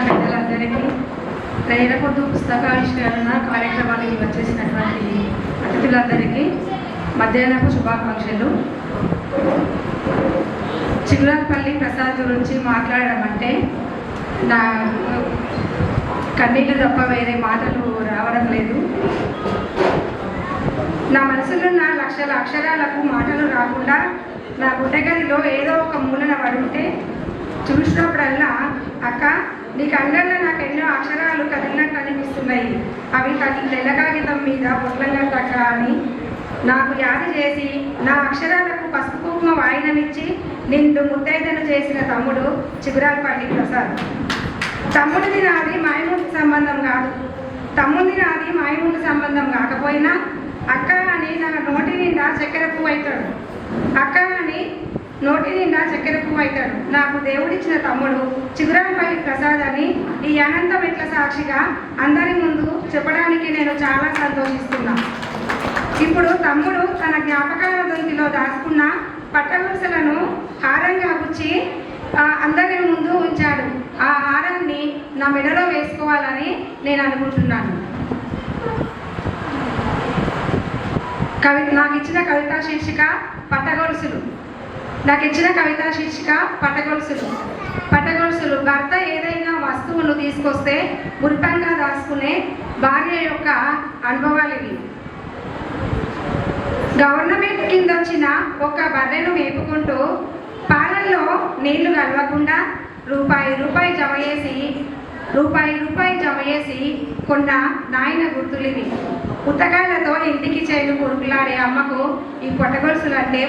పెద్దలందరికీ రేరపొద్దు పుస్తకావిష్కరణ కార్యక్రమానికి వచ్చేసినటువంటి అతిథులందరికీ మధ్యాహ్నపు శుభాకాంక్షలు. చిగురాపల్లి ప్రసాద్ గురించి మాట్లాడడం అంటే నా కన్నీళ్ళు తప్ప వేరే మాటలు రావడం లేదు. నా మనసులో ఉన్న లక్షల అక్షరాలకు మాటలు రాకుండా నా గుడ్డగదిలో ఏదో ఒక మూలన పడుంటే చూసినప్పుడల్లా, అక్క నీ కళ్ళల్లో నాకు ఎన్నో అక్షరాలు కదిలినట్టు అనిపిస్తున్నాయి, అవి తెల్ల కాగితం మీద పొట్లంగట్టక్క అని నాకు యాది చేసి నా అక్షరాలకు పసుపు కుంకుమ వాయినమిచ్చి నిండు ముత్తైదను చేసిన తమ్ముడు చిగురాలపల్లి ప్రసాద్. తమ్ముడిది నాది మాయమూర్తి సంబంధం కాదు, తమ్ముడిది నాది మాయమూర్తి సంబంధం కాకపోయినా అక్క అని నా నోటి నిండా చక్కెర పువ్వు అవుతాడు, అక్క అని నోటి నిండా చక్కెర పువ్వు అవుతాడు. నాకు దేవుడిచ్చిన తమ్ముడు చిగురాలపల్లి ప్రసాద్ అని ఈ అనంత మెట్ల సాక్షిగా అందరి ముందు చెప్పడానికి నేను చాలా సంతోషిస్తున్నా. ఇప్పుడు తమ్ముడు తన జ్ఞాపకాల దొంతిలో దాచుకున్న పట్టవరుసలను హారంగా గుచ్చి అందరి ముందు ఉంచాడు. ఆ హారాన్ని నా మెడలో వేసుకోవాలని నేను అనుకుంటున్నాను. నాకు ఇచ్చిన కవితా శీర్షిక పట్టగొలుసులు. పట్టగొలుసులు భర్త ఏదైనా వస్తువును తీసుకొస్తే మురిపంగా దాచుకునే భార్య యొక్క అనుభవాలు ఇవి. గవర్నమెంట్ కింద వచ్చిన ఒక బర్రెను మేపుకుంటూ పాలల్లో నీళ్లు కలవకుండా రూపాయి జమ చేసి కొన్న నాయన గుర్తులివి. ఉత్తకాలతో ఇంటికి చేను కూరుకులాడే అమ్మకు ఈ పట్టగొలుసులంటే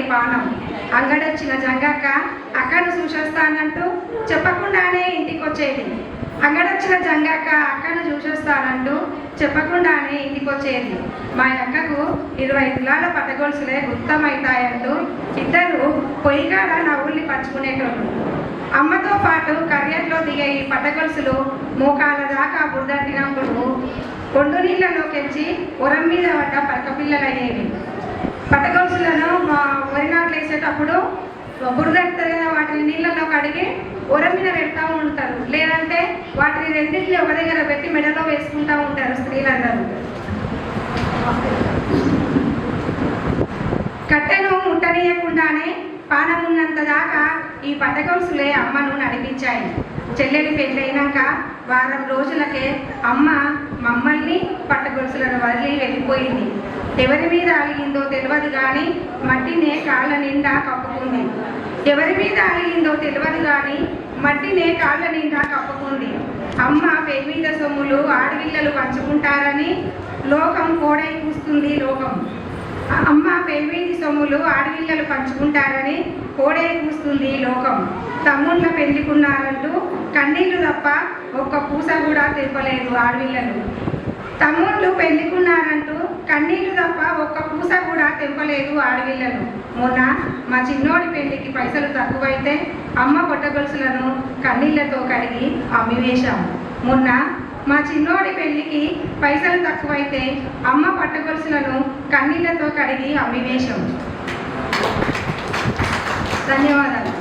పానం. అంగడొచ్చిన జంగక్క అక్కను చూసొస్తానంటూ చెప్పకుండానే ఇంటికి వచ్చేది. మా అక్కకు 20 తులాల పట్టగొలుసులే గుర్తమవుతాయంటూ ఇద్దరు పొయ్యిగాడ నవ్వుల్ని పంచుకునేటోళ్ళు. అమ్మతో పాటు కరియర్లో దిగే ఈ పట్టగొలుసులు మోకాల దాకా బురదంటినప్పుడు కొండు నీళ్ళలోకెచ్చి ఉరం మీద పడ్డ పరకపిల్లలయ్యేవి. పట్టగొలుసులను వరి నాట్లు వేసేటప్పుడు బురదంటారు కదా, వాటిని నీళ్ళలో కడిగి ఉరం మీద పెడతా ఉంటారు, లేదంటే వాటిని రెండింటిని ఒక దగ్గర పెట్టి మెడలో వేసుకుంటూ ఉంటారు స్త్రీలందరూ. కట్టెను ముట్టనీయకుండానే పానం ఉన్నంత దాకా ఈ పట్టగొలుసులే అమ్మను నడిపించాయి. చెల్లెలి పెళ్ళైనాక వారం రోజులకే అమ్మ మమ్మల్ని పట్టగొలుసులను వదిలి వెళ్ళిపోయింది. ఎవరి మీద అలిగిందో తెలియదు కానీ మట్టినే కాళ్ళ నిండా కప్పుకుంది. అమ్మ పేమీద సొమ్ములు ఆడవిల్లలు పంచుకుంటారని లోకం కోడై కూస్తుంది. తమ్ముళ్ళ పెళ్లికున్నారంటూ కన్నీళ్లు తప్ప ఒక్క పూస కూడా తెంపలేదు ఆడవిల్లలు. మొన్న మా చిన్నోడి పెళ్లికి పైసలు తక్కువైతే అమ్మ పట్టగొలుసులను కన్నీళ్లతో కడిగి అమ్మివేశాము. ధన్యవాదాలు.